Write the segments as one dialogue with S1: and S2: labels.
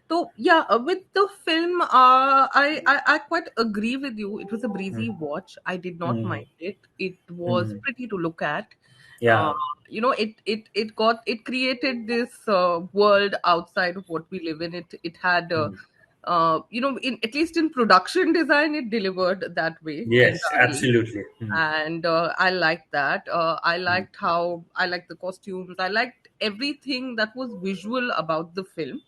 S1: So yeah, with the film, I quite agree with you. It was a breezy watch. I did not
S2: Mm.
S1: mind it. It was
S2: Mm.
S1: pretty to look at. Uh,
S2: Yeah.
S1: it created this world outside of what we live in. It had
S2: Mm.
S1: in at least in production design, it delivered that way
S2: Yes,
S1: entirely.
S2: absolutely. Mm.
S1: And I liked that. I liked how I liked the costumes. I liked everything that was visual about the film.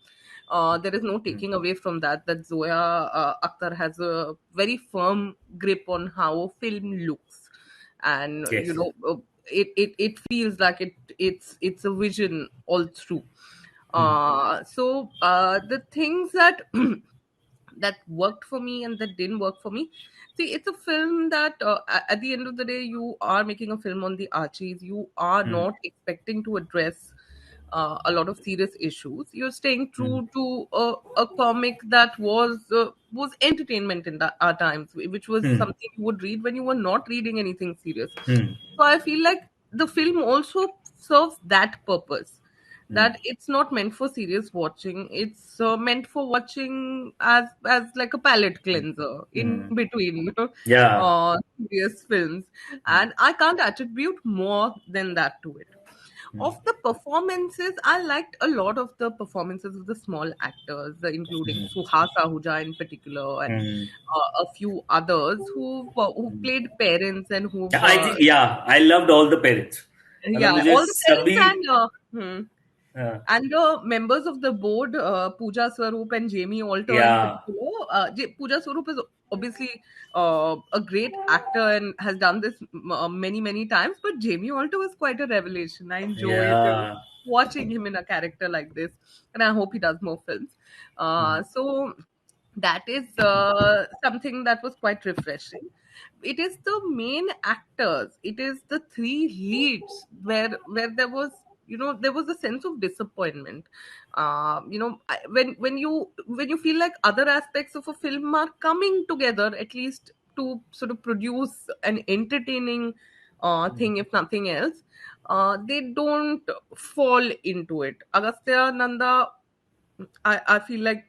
S1: There is no
S2: Mm.
S1: taking away from that. That Zoya Akhtar has a very firm grip on how a film looks, and
S2: Yes.
S1: it feels like it's a vision all through.
S2: Mm.
S1: The things that that worked for me and that didn't work for me. See, it's a film that at the end of the day, you are making a film on the Archies. You are
S2: Mm.
S1: not expecting to address a lot of serious issues. You're staying
S2: Mm.
S1: true to a comic that was entertainment in our times, which was
S2: Mm.
S1: something you would read when you were not reading anything serious.
S2: Mm.
S1: So I feel like the film also serves that purpose,
S2: Mm.
S1: that it's not meant for serious watching. It's meant for watching as like a palate cleanser in
S2: Mm.
S1: between
S2: Yeah.
S1: serious films,
S2: Mm.
S1: and I can't attribute more than that to it.
S2: Mm.
S1: Of the performances, I liked a lot of the performances of the small actors, including
S2: Mm.
S1: Ahuja in particular, and
S2: Mm.
S1: a few others who
S2: Mm.
S1: played parents and who
S2: I think, yeah, I loved all the parents. मतलब
S1: yeah,
S2: मुझे
S1: all the parents
S2: सभी
S1: and and the members of the board, Pooja Swaroop and Jamie Alter in
S2: yeah,
S1: particular. Pooja Swaroop is obviously a great actor and has done this many, many times, but Jamie Alter was quite a revelation. I enjoyed
S2: yeah.
S1: watching him in a character like this, and I hope he does more films.
S2: Mm.
S1: So that is something that was quite refreshing. It is the main actors, it is the three leads where there was there was a sense of disappointment. When you feel like other aspects of a film are coming together at least to sort of produce an entertaining thing, if nothing else, they don't fall into it. Agastya Nanda, I feel like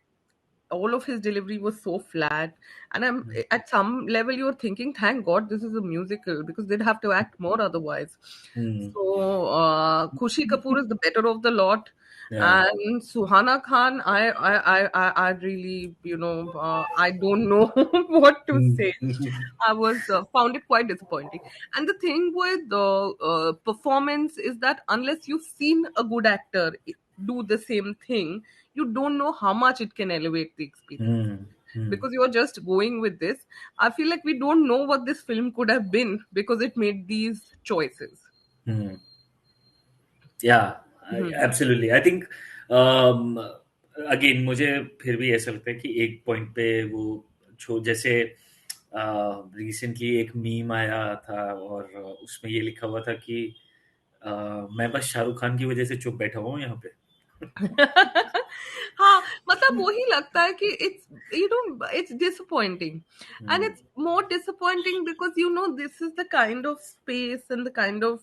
S1: all of his delivery was so flat, and I'm at some level you're thinking, thank God this is a musical, because they'd have to act more otherwise.
S2: Mm.
S1: So Khushi Kapoor is the better of the lot,
S2: Yeah.
S1: and Suhana Khan, I really I don't know what to
S2: Mm.
S1: say. I was found it quite disappointing. And the thing with the performance is that unless you've seen a good actor do the same thing, you don't know how much it can elevate the experience,
S2: Mm. Mm.
S1: because you're just going with this. I feel like we don't know what this film could have been because it made these choices.
S2: Mm. Yeah,
S1: Hmm.
S2: absolutely. I think um, again मुझे फिर भी ऐसा लगता है कि एक point पे वो छो जैसे रिसेंटली एक मीम आया था और उसमें ये लिखा हुआ था कि मैं बस शाहरुख खान की वजह से चुप बैठा हुआ हूँ यहाँ पे।
S1: हाँ, मतलब वही लगता है कि it's disappointing, and
S2: hmm,
S1: it's more disappointing because this is the kind of space and the kind of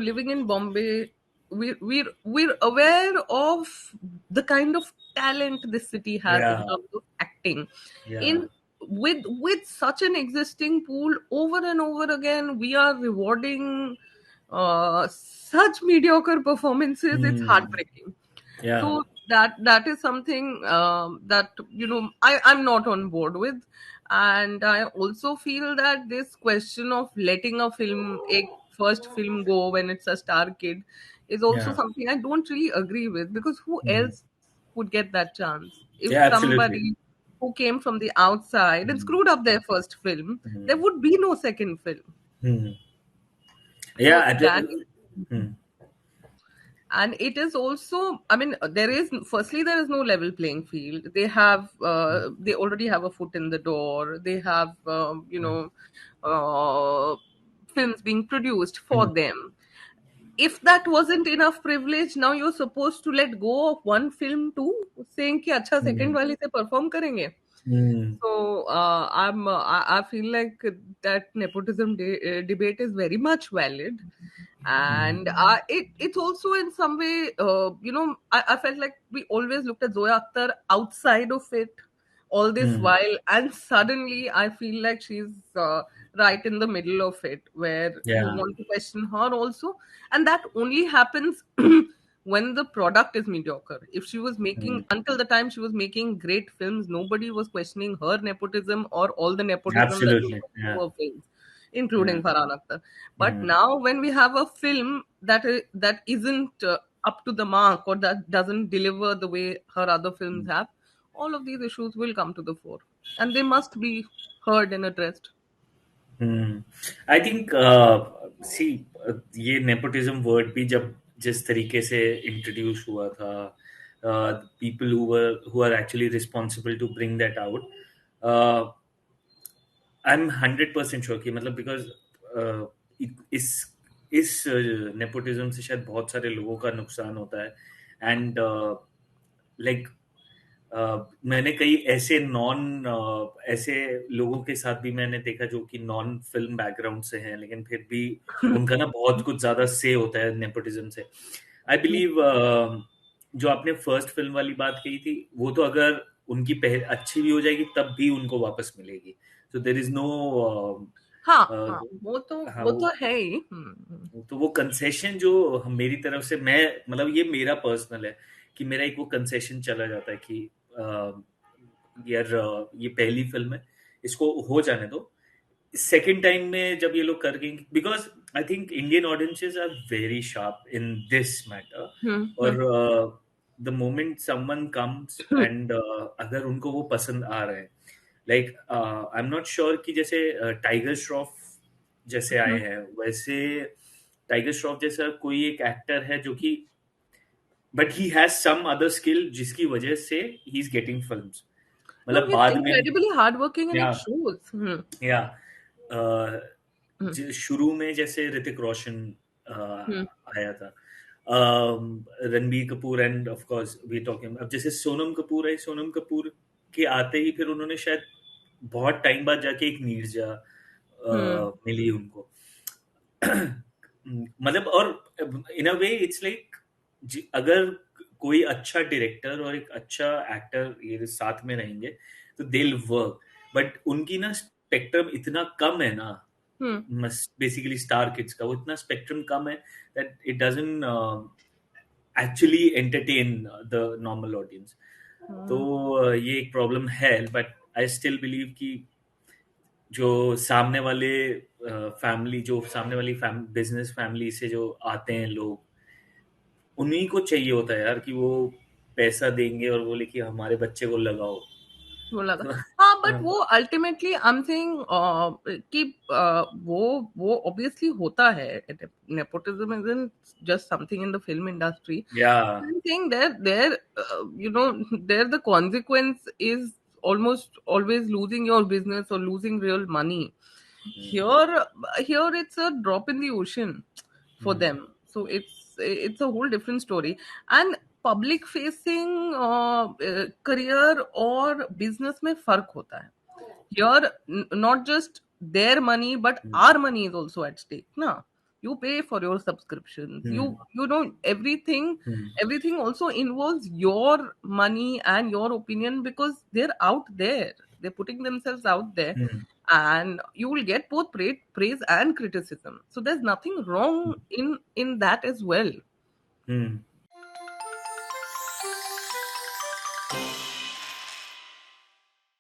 S1: living in Bombay. We're aware of the kind of talent this city has in
S2: yeah,
S1: terms of acting.
S2: yeah,
S1: In with such an existing pool, over and over again, we are rewarding such mediocre performances. It's
S2: hmm,
S1: heartbreaking.
S2: yeah,
S1: So that is something that I'm not on board with. And I also feel that this question of letting a first film go when it's a star kid is also
S2: yeah,
S1: something I don't really agree with, because who
S2: hmm,
S1: else would get that chance if
S2: yeah, absolutely.
S1: somebody who came from the outside and
S2: hmm,
S1: screwed up their first film, there
S2: hmm,
S1: would be no second film.
S2: Hmm,
S1: So
S2: yeah,
S1: that,
S2: hmm,
S1: and it is also, I mean, there is no level playing field. They already have a foot in the door. They have uh, films being produced for
S2: hmm,
S1: them. If that wasn't enough privilege, now you're supposed to let go of one film too, saying कि अच्छा
S2: हुँ,
S1: second वाले से perform करेंगे.
S2: हुँ,
S1: So I feel like that nepotism debate is very much valid,
S2: Hmm.
S1: And it's also in some way, I felt like we always looked at Zoya Akhtar outside of it all this
S2: Hmm.
S1: while, and suddenly I feel like she's right in the middle of it, where you
S2: Yeah.
S1: want to question her also. And that only happens when the product is mediocre. If she was
S2: Hmm.
S1: making, until the time she was making great films, nobody was questioning her nepotism or all the nepotism that was
S2: Absolutely.
S1: going
S2: Yeah.
S1: into her films,
S2: Yeah.
S1: including Farhan Akhtar. But
S2: Hmm.
S1: now, when we have a film that isn't up to the mark, or that doesn't deliver the way her other films have, all of these issues will come to the fore, and they must be heard and addressed.
S2: Hmm. I think see ये nepotism word भी जब जिस तरीके से introduce हुआ था, people who are actually responsible to bring that out, I am 100% sure कि मतलब बिकॉज इस नेपोटिज्म से शायद बहुत सारे लोगों का नुकसान होता है. एंड लाइक मैंने कई ऐसे लोगों के साथ भी मैंने देखा जो कि नॉन फिल्म बैकग्राउंड से हैं, लेकिन फिर भी उनका ना बहुत कुछ ज्यादा से होता है नेपोटिज्म से. आई बिलीव जो आपने फर्स्ट फिल्म वाली बात कही थी, वो तो अगर उनकी पहले अच्छी भी हो जाएगी तब भी उनको वापस मिलेगी. सो देर इज नो.
S1: हाँ, हाँ,
S2: हाँ,
S1: वो तो है ही।
S2: तो वो कंसेशन जो मेरी तरफ से, मैं मतलब ये मेरा पर्सनल है कि मेरा एक वो कंसेशन चला जाता है कि यार ये पहली फिल्म है, इसको हो जाने दो. सेकंड टाइम में जब ये लोग कर गए, because I think Indian audiences are very sharp in this matter.
S1: Hmm,
S2: और the moment someone comes and अगर उनको वो पसंद आ रहा है, like I am not sure कि जैसे टाइगर श्रॉफ जैसे आए
S1: हम्म।
S2: हैं, वैसे टाइगर श्रॉफ जैसा कोई एक एक्टर है जो कि, but he has some other skill जिसकी वजह से he is getting films.
S1: No,
S2: मतलब
S1: he's
S2: बाद में.
S1: incredibly hardworking and
S2: या
S1: it shows.
S2: या
S1: Hmm,
S2: शुरू में जैसे ऋतिक रोशन
S1: hmm,
S2: आया था, Ranbir Kapoor, and of course we talking, अब जैसे सोनम कपूर है, सोनम कपूर के आते ही फिर उन्होंने शायद बहुत टाइम बाद जाके एक नीरजा
S1: hmm.
S2: मिली उनको. मतलब, और इन अ वे इट्स लाइक, अगर कोई अच्छा डायरेक्टर और एक अच्छा एक्टर ये साथ में रहेंगे तो दे विल वर्क. बट उनकी ना स्पेक्ट्रम इतना कम है ना,
S1: Hmm.
S2: बेसिकली स्टार किड्स का वो इतना स्पेक्ट्रम कम है that it doesn't actually entertain the normal audience. तो
S1: Hmm.
S2: ये एक प्रॉब्लम है, बट आई स्टिल बिलीव कि जो सामने वाले फैमिली, जो सामने वाली बिजनेस फैमिली से जो आते हैं लोग, उन्हीं को चाहिए होता है यार कि वो पैसा देंगे और बोले कि हमारे बच्चे को लगाओ.
S1: बोला था। हाँ, बट
S2: हाँ,
S1: वो अल्टीमेटली आई एम सेइंग कि वो ऑब्वियसली होता है। Nepotism isn't just something in the film industry.
S2: Yeah.
S1: I am saying there you know there the consequence is almost always losing your business or losing real money. Here it's a drop in the ocean for them. So it's a whole different story. And public facing career और business में फर्क होता है. Here, not just their money, but our money is also at stake. Na, you pay for your subscriptions. You know everything also involves your money and your opinion, because they're out there. They're putting themselves out there, and you will get both praise and criticism. So there's nothing wrong in that as well.